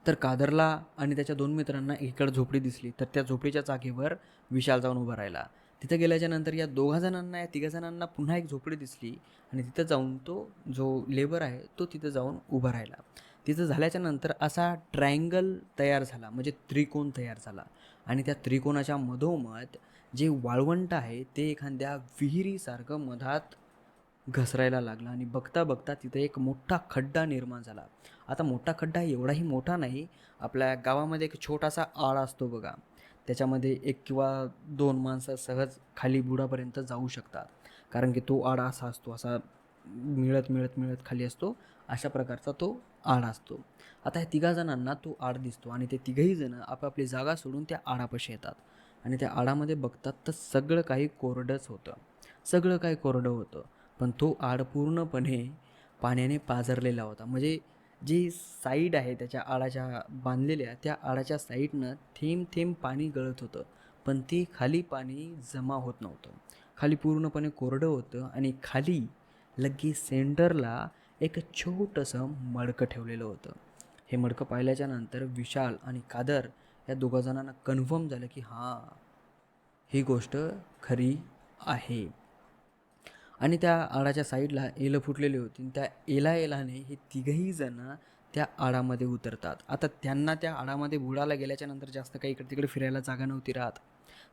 तर कादरला आणि त्याच्या 2 मित्रांना एकीकडे झोपडी दिसली, तर त्या झोपडीच्या जागेवर विशाल जाऊन उभा राहिला. तिथं गेल्याच्या नंतर या दोघा जणांना, या तिघा जणांना पुन्हा एक झोपडी दिसली आणि तिथं जाऊन तो जो लेबर आहे तो तिथं जाऊन उभा राहिला. तिथं झाल्याच्या नंतर असा ट्रायंगल तयार झाला, म्हणजे त्रिकोण तयार झाला. आणि त्या त्रिकोणाच्या मधोमध जे वाळवंट आहे ते एखाद्या विहिरीसारखं मधात घसरायला लागला. आणि बघता बघता तिथं एक मोठा खड्डा निर्माण झाला. आता मोठा खड्डा एवढाही मोठा नाही, आपल्या गावामध्ये एक छोटासा आळ असतो बघा, त्याच्यामध्ये 1 किंवा 2 माणसं सहज खाली बुडापर्यंत जाऊ शकतात. कारण की तो आडा असा असतो, असा मिळत मिळत मिळत खाली असतो, अशा प्रकारचा तो आडा असतो. आता ह्या तिघा जणांना तो आड दिसतो आणि ते तिघही जण आपापली जागा सोडून त्या आडापाशी येतात. आणि त्या आडामध्ये बघतात तर सगळं काही कोरडंच होतं, सगळं काही कोरडं होतं. पण तो आड पूर्णपणे पाण्याने पाझरलेला होता. म्हणजे जी साईड आहे त्याच्या आडाच्या बांधलेल्या, त्या आडाच्या साईडनं थेंब थेंब पाणी गळत होतं, पण ते खाली पाणी जमा होत नव्हतं. खाली पूर्णपणे कोरडं होतं आणि खाली लगेच सेंटरला एक छोटंसं मडकं ठेवलेलं होतं. हे मडकं पाहिल्याच्या नंतर विशाल आणि कादर या दोघा जणांना कन्फर्म झालं की हां, ही गोष्ट खरी आहे. आणि त्या आडाच्या साईडला एलं फुटलेली होती. त्या एलाने हे तिघही जण त्या आडामध्ये उतरतात. आता त्यांना त्या आडामध्ये बुडायला गेल्याच्या नंतर जास्त काही इकडे तिकडे फिरायला जागा नव्हती राहत.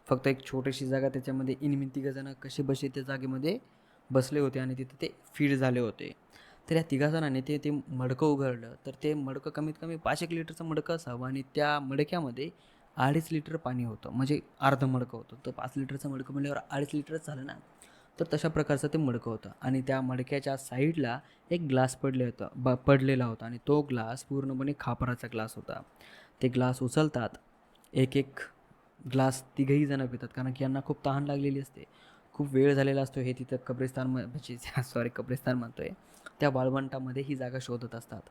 फक्त एक छोटीशी जागा, त्याच्यामध्ये इनमिन तिघं जण कसे बसे त्या जागेमध्ये बसले होते आणि तिथे ते फीड झाले होते. तर या तिघा जणांनी ते मडकं उघडलं, तर ते मडकं कमीत कमी 5 लिटरचं मडकं असावं आणि त्या मडक्यामध्ये 2.5 लिटर पाणी होतं. म्हणजे अर्धं मडकं होतं. तर 5 लिटरचं मडकं म्हटल्यावर 2.5 लिटरच झालं ना. तर तशा प्रकारचं ते मडकं होतं. आणि त्या मडक्याच्या साईडला एक ग्लास पडलेला होता आणि तो ग्लास पूर्णपणे खापराचा ग्लास होता. ते ग्लास उचलतात, एक एक ग्लास तिघही जणं पितात, कारण की यांना खूप तहान लागलेली असते, खूप वेळ झालेला असतो. हे तिथं म्हणजे कब्रिस्तान म्हणतो आहे, त्या वाळवंटामध्ये ही जागा शोधत असतात.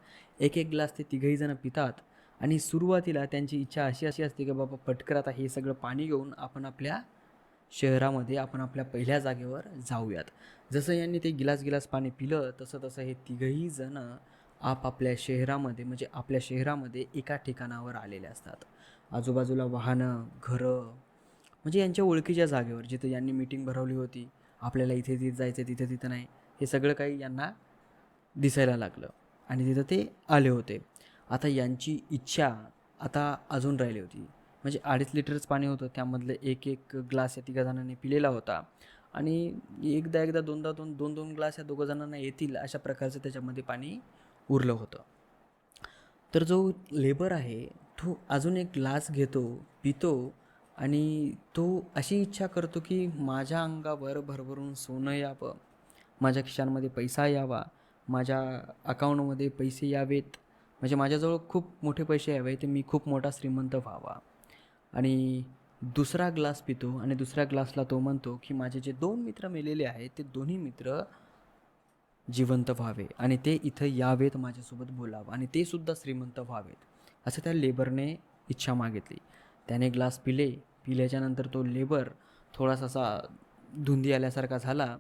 एक एक ग्लास ते तिघही जणं पितात. आणि सुरुवातीला त्यांची इच्छा अशी असते की बाबा पटकन आता हे सगळं पाणी घेऊन आपण आपल्या शहरामध्ये, आपण आपल्या पहिल्या जागेवर जाऊयात. जसं यांनी ते गिलास पाणी पिलं, तसं तसं हे तिघही जण आपापल्या शहरामध्ये, म्हणजे आपल्या शहरामध्ये एका ठिकाणावर आलेले असतात. आजूबाजूला वाहनं, घरं, म्हणजे यांच्या ओळखीच्या जागेवर जिथं यांनी मीटिंग भरवली होती, आपल्याला इथे तिथे जायचं, तिथे तिथं नाही, हे सगळं काही यांना दिसायला लागलं आणि तिथं ते आले होते. आता यांची इच्छा आता अजून राहिली होती. म्हणजे 2.5 लिटरच पाणी होतं, त्यामधलं एक एक ग्लास या तिघा जणांनी पिलेला होता. आणि एकदा दोन ग्लास या दोघं जणांना येतील अशा प्रकारचं त्याच्यामध्ये पाणी उरलं होतं. तर जो लेबर आहे तो अजून एक ग्लास घेतो, पितो आणि तो अशी इच्छा करतो की माझ्या अंगावर भरभरून सोनं यावं, माझ्या खिशांमध्ये पैसा यावा, माझ्या अकाउंटमध्ये पैसे यावेत, म्हणजे माझ्याजवळ खूप मोठे पैसे यावे, ते मी खूप मोठा श्रीमंत व्हावा. आणि दुसरा ग्लास पितो आणि दुसऱ्या ग्लासला तो म्हणतो की माझे जे 2 मित्र मेलेले आहेत ते दोन्ही मित्र जिवंत व्हावे आणि ते इथं यावेत, माझ्यासोबत बोलावं आणि ते सुद्धा श्रीमंत व्हावेत, असं त्या लेबरने इच्छा मागितली. त्याने ग्लास पिल्याच्यानंतर तो लेबर थोडासा असा धुंदी आल्यासारखा झाला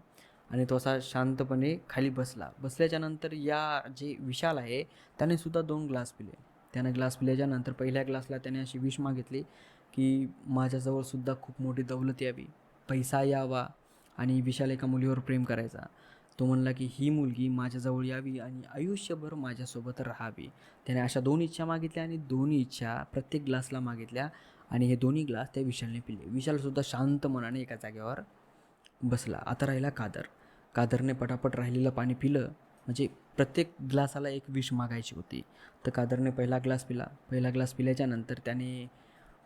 आणि तो असा शांतपणे खाली बसल्याच्यानंतर या जे विशाल आहे त्याने सुद्धा 2 ग्लास पिले. त्याने ग्लास पिल्याच्यानंतर पहिल्या ग्लासला त्याने अशी विश मागितली की माझ्याजवळसुद्धा खूप मोठी दौलत यावी, पैसा यावा आणि विशाल एका मुलीवर प्रेम करायचा. तो म्हणला की ही मुलगी माझ्याजवळ यावी आणि आयुष्यभर माझ्यासोबत राहावी. त्याने अशा 2 इच्छा मागितल्या आणि 2 इच्छा प्रत्येक ग्लासला मागितल्या आणि हे दोन्ही ग्लास त्या विशालने पिले. विशालसुद्धा शांत मनाने एका जागेवर बसला. आता राहिला कादरने पटापट राहिलेलं पाणी पिलं, म्हणजे प्रत्येक ग्लासाला एक विश मागायची होती. तर कादरने पहिला ग्लास पिला. पहिला ग्लास पिल्याच्यानंतर त्याने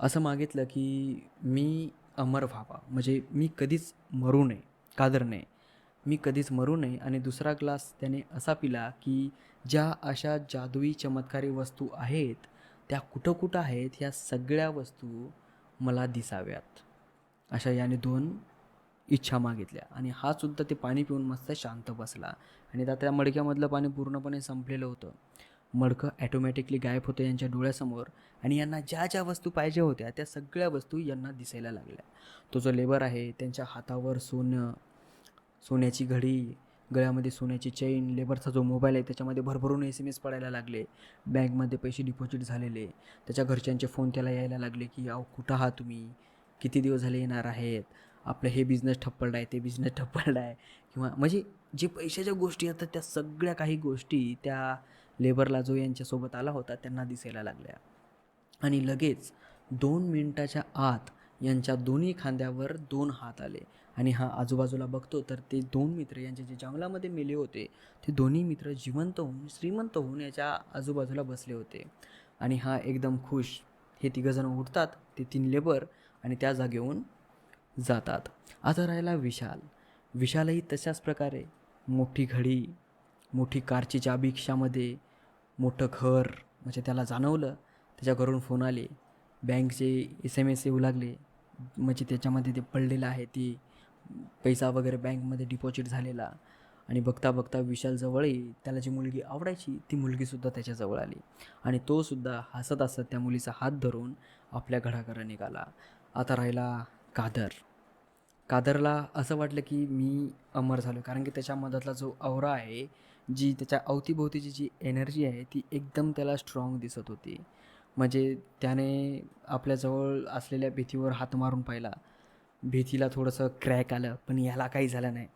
असं मागितलं की मी अमर व्हावा, म्हणजे मी कधीच मरू नये. कादरने मी कधीच मरू नये. आणि दुसरा ग्लास त्याने असा पिला की ज्या अशा जादुई चमत्कारी वस्तू आहेत त्या कुठं कुठं आहेत, ह्या सगळ्या वस्तू मला दिसाव्यात. अशा याने 2 इच्छा मागितल्या. आणि हा सुद्धा ते पाणी पिऊन मस्त शांत बसला. आणि त्या मडक्यामधलं पाणी पूर्णपणे संपलेलं होतं. मडकं ॲटोमॅटिकली गायब होतं यांच्या डोळ्यासमोर. आणि यांना ज्या ज्या वस्तू पाहिजे होत्या त्या सगळ्या वस्तू यांना दिसायला लागल्या. तो जो लेबर आहे त्यांच्या हातावर सोनं, सोन्याची घडी, गळ्यामध्ये सोन्याची चेन, लेबरचा जो मोबाईल आहे त्याच्यामध्ये भरभरून SMS पडायला लागले, बँकमध्ये पैसे डिपॉझिट झालेले. त्याच्या घरच्यांचे फोन त्याला यायला लागले की अहो कुठं आहात तुम्ही, किती दिवस झाले येणार आहेत, आपलं हे बिझनेस ठप्पड आहे, ते बिझनेस ठप्पड आहे. किंवा म्हणजे जे पैशाच्या गोष्टी असतात त्या सगळ्या काही गोष्टी त्या लेबरला जो यांच्यासोबत आला होता त्यांना दिसायला लागल्या. आणि लगेच 2 मिनिटाच्या आत यांच्या दोन्ही खांद्यावर 2 हात आले. आणि हा आजूबाजूला बघतो तर ते 2 मित्र यांचे जे जंगलामध्ये मेले होते ते दोन्ही मित्र जिवंत होऊन श्रीमंत होऊन याच्या आजूबाजूला बसले होते. आणि हा एकदम खुश. हे तिघंजण उठतात, ते 3 लेबर, आणि त्या जागेहून जातात. आता राहिला विशाल. विशालही तशाच प्रकारे मोठी घडी, मोठी कारची चाबी खिशामध्ये, मोठं घर, म्हणजे त्याला जाणवलं त्याच्या घरून फोन आले, बँकचे SMS येऊ लागले, म्हणजे त्याच्यामध्ये ते पडलेलं आहे ते पैसा वगैरे बँकमध्ये डिपॉझिट झालेला. आणि बघता बघता विशाल जवळही त्याला जी मुलगी आवडायची ती मुलगीसुद्धा त्याच्याजवळ आली. आणि तो सुद्धा हसत हसत त्या मुलीचा हात धरून आपल्या घराकडे निघाला. आता राहिला कादर. कादरला असं वाटलं की मी अमर झालो, कारण की त्याच्यामधला जो औरा आहे, जी त्याच्या अवतीभोवतीची जी एनर्जी आहे ती एकदम त्याला स्ट्रॉंग दिसत होती. म्हणजे त्याने आपल्याजवळ असलेल्या भीतीवर हात मारून पाहिला. भीतीला थोडंसं क्रॅक आलं, पण याला काही झालं नाही.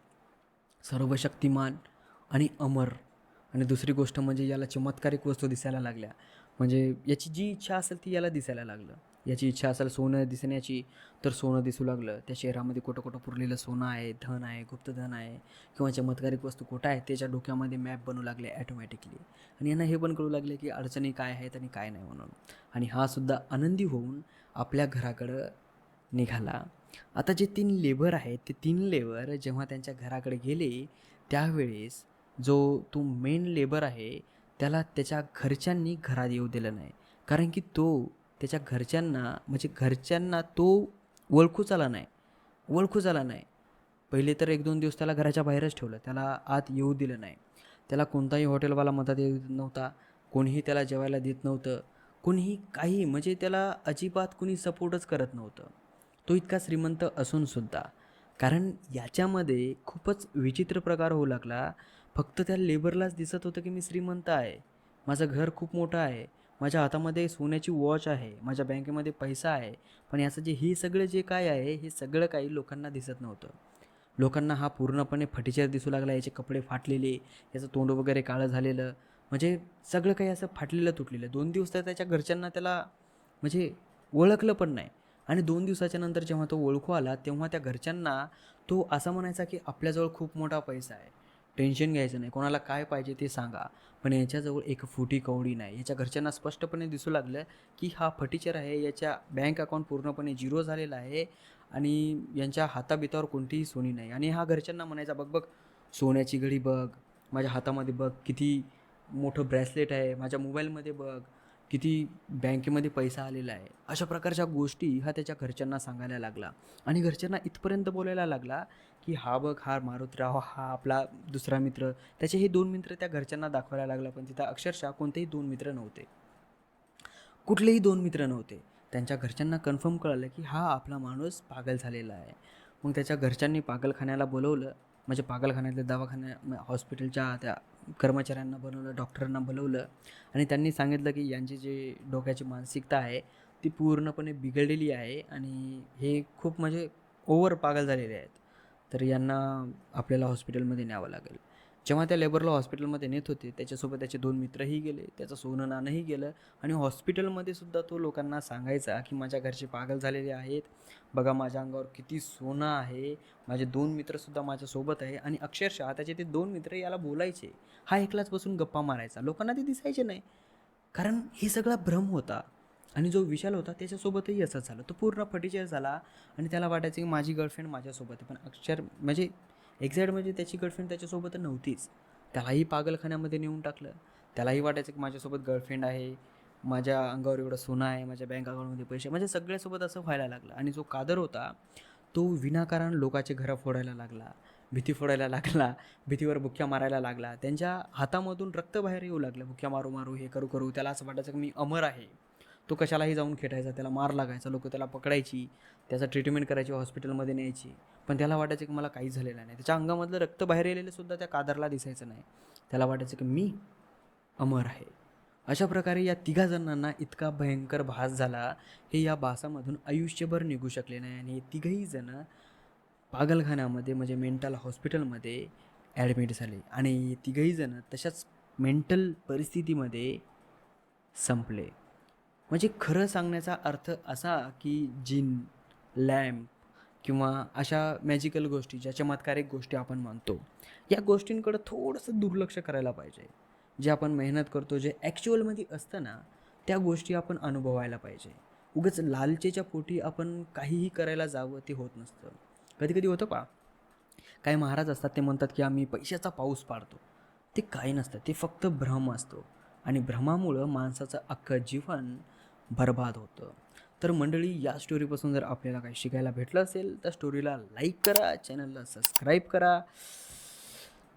सर्व शक्तिमान आणि अमर. आणि दुसरी गोष्ट म्हणजे याला चमत्कारिक वस्तू दिसायला लागल्या. म्हणजे याची जी इच्छा असेल ती याला दिसायला लागलं. याची इच्छा असेल सोनं दिसण्याची तर सोनं दिसू लागलं. त्या शहरामध्ये कुठं कुठं पुरलेलं सोनं आहे, धन आहे, गुप्तधन आहे, किंवा चमत्कारिक वस्तू कुठं आहेत त्याच्या डोक्यामध्ये मॅप बनवू लागले ॲटोमॅटिकली. आणि यांना हे पण कळू लागले की अडचणी काय आहेत आणि काय नाही म्हणून. आणि हा सुद्धा आनंदी होऊन आपल्या घराकडं निघाला. आता जे 3 लेबर आहेत ते 3 लेबर जेव्हा त्यांच्या घराकडे गेले त्यावेळेस जो तो मेन लेबर आहे त्याला त्याच्या घरच्यांनी घरात येऊ दिलं नाही. कारण की तो त्याच्या घरच्यांना, म्हणजे घरच्यांना तो ओळखूच आला नाही. ओळखूच आला नाही. पहिले तर 1-2 दिवस त्याला घराच्या बाहेरच ठेवलं, त्याला आत येऊ दिलं नाही. त्याला कोणताही हॉटेलवाला मदत देत नव्हता, कोणीही त्याला जेवायला देत नव्हतं, कोणीही काही, म्हणजे त्याला अजिबात कुणी सपोर्टच करत नव्हतं, तो इतका श्रीमंत असूनसुद्धा. कारण याच्यामध्ये खूपच विचित्र प्रकार होऊ लागला. फक्त त्या लेबरलाच दिसत होतं की मी श्रीमंत आहे, माझं घर खूप मोठं आहे, माझ्या हातामध्ये सोन्याची वॉच आहे, माझ्या बँकेमध्ये पैसा आहे. पण याचं हे सगळं जे काय आहे हे सगळं काही लोकांना दिसत नव्हतं. लोकांना हा पूर्णपणे फटीचर दिसू लागला. याचे कपडे फाटलेले, याचं तोंड वगैरे काळं झालेलं, म्हणजे सगळं काही असं फाटलेलं तुटलेलं. 2 दिवस तर त्याच्या घरच्यांना त्याला म्हणजे ओळखलं पण नाही. आणि 2 दिवसाच्या नंतर जेव्हा तो ओळखू आला तेव्हा त्या घरच्यांना तो असा म्हणायचा की आपल्याजवळ खूप मोठा पैसा आहे, टेन्शन घ्यायचं नाही, कोणाला काय पाहिजे ते सांगा. पण याच्याजवळ एक फुटी कवडी नाही. याच्या घरच्यांना स्पष्टपणे दिसू लागलं की हा फटीचर आहे, याच्या बँक अकाउंट पूर्णपणे झिरो झालेला आहे आणि यांच्या हाताबितावर कोणतीही सोनी नाही. आणि हा घरच्यांना म्हणायचा, बघ बघ सोन्याची घडी बघ, माझ्या हातामध्ये बघ किती मोठं ब्रेसलेट आहे, माझ्या मोबाईलमध्ये बघ किती बँकेमध्ये पैसा आलेला आहे. अशा प्रकारच्या गोष्टी हा त्याच्या घरच्यांना सांगायला लागला. आणि घरच्यांना इथपर्यंत बोलायला लागला की हा बघ हा मारुतीराव, हा आपला दुसरा मित्र. त्याचे हे 2 मित्र त्या घरच्यांना दाखवायला लागला. पण तिथं अक्षरशः कोणतेही 2 मित्र नव्हते, कुठलेही 2 मित्र नव्हते. त्यांच्या घरच्यांना कन्फर्म कळालं की हा आपला माणूस पागल झालेला आहे. मग त्याच्या घरच्यांनी पागलखान्याला बोलवलं, म्हणजे पागलखान्यातल्या हॉस्पिटलच्या त्या कर्मचाऱ्यांना बोलवलं, डॉक्टरांना बोलवलं. आणि त्यांनी सांगितलं की यांची जे डोक्याची मानसिकता आहे ती पूर्णपणे बिघडलेली आहे आणि हे खूप म्हणजे ओव्हर पागल झालेले आहेत. तर यांना आपल्याला हॉस्पिटलमध्ये न्यावं लागेल. जेव्हा त्या लेबरला हॉस्पिटलमध्ये नेत होते त्याच्यासोबत त्याचे 2 मित्रही गेले, त्याचं सोनं नाणंही गेलं आणि हॉस्पिटलमध्ये सुद्धा तो लोकांना सांगायचा की माझ्या घरचे पागल झालेले आहेत, बघा माझ्या अंगावर किती सोनं आहे, माझे 2 मित्रसुद्धा माझ्यासोबत आहे. आणि अक्षरशः त्याचे ते 2 मित्र याला बोलायचे, हा एकलाच बसून गप्पा मारायचा. लोकांना ते दिसायचे नाही, कारण हे सगळा भ्रम होता. आणि जो विशाल होता त्याच्यासोबतही असंच झालं. तो पूर्ण फटीचर झाला आणि त्याला वाटायचं की माझी गर्लफ्रेंड माझ्यासोबत आहे, पण अक्षर म्हणजे एक्झॅक्ट म्हणजे त्याची गर्लफ्रेंड त्याच्यासोबत नव्हतीच. त्यालाही पागलखान्यामध्ये नेऊन टाकलं. त्यालाही वाटायचं की माझ्यासोबत गर्लफ्रेंड आहे, माझ्या अंगावर एवढं सोनं आहे, माझ्या बँक अकाउंटमध्ये पैसे, म्हणजे सगळ्यासोबत असं व्हायला लागलं. आणि जो कादर होता तो विनाकारण लोकांचे घरं फोडायला लागला, भीती फोडायला लागला, भीतीवर बुक्क्या मारायला लागला. त्यांच्या हातामधून रक्त बाहेर येऊ लागलं, बुक्क्या मारू मारू, हे करू करू. त्याला असं वाटायचं की मी अमर आहे. तो कशालाही जाऊन खेटायचा, त्याला मार लागायचा, लोकं त्याला पकडायची, त्याचा ट्रीटमेंट करायची, हॉस्पिटलमध्ये न्यायची. पण त्याला वाटायचं की मला काहीच झालेलं नाही. त्याच्या अंगामधलं रक्त बाहेर येलेलं सुद्धा त्या कादरला दिसायचं नाही. त्याला वाटायचं की मी अमर आहे. अशा प्रकारे या तिघा जणांना इतका भयंकर भास झाला, हे या भासामधून आयुष्यभर निघू शकले नाही. आणि हे तिघही जण पागलखान्यामध्ये म्हणजे मेंटल हॉस्पिटलमध्ये ॲडमिट झाले. आणि तिघही जण तशाच मेंटल परिस्थितीमध्ये संपले. म्हणजे खरं सांगण्याचा अर्थ असा की जिन, लॅम्प किंवा अशा मॅजिकल गोष्टी, ज्या चमत्कारिक गोष्टी आपण मानतो, या गोष्टींकडं थोडंसं दुर्लक्ष करायला पाहिजे. जे आपण मेहनत करतो, जे ॲक्च्युअलमध्ये असतं ना, त्या गोष्टी आपण अनुभवायला पाहिजे. उगाच लालचेच्या पोटी आपण काहीही करायला जावं ते होत नसतं. कधी कधी होतं पहा, काही महाराज असतात ते म्हणतात की आम्ही पैशाचा पाऊस पाडतो. ते काही नसतं, ते फक्त भ्रम असतो. आणि भ्रमामुळं माणसाचं अख्खं जीवन बरबाद होतं. तर मंडळी, या स्टोरीपासून जर आपल्याला काही शिकायला भेटलं असेल तर स्टोरीला लाईक करा, चॅनलला सबस्क्राईब करा.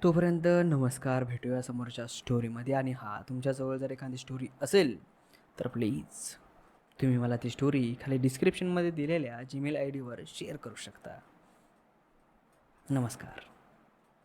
तोपर्यंत नमस्कार, भेटूया समोरच्या स्टोरीमध्ये. आणि हां, तुमच्याजवळ जर एखादी स्टोरी असेल तर प्लीज तुम्ही मला ती स्टोरी खाली डिस्क्रिप्शनमध्ये दिलेल्या जीमेल ID वर शेअर करू शकता. नमस्कार.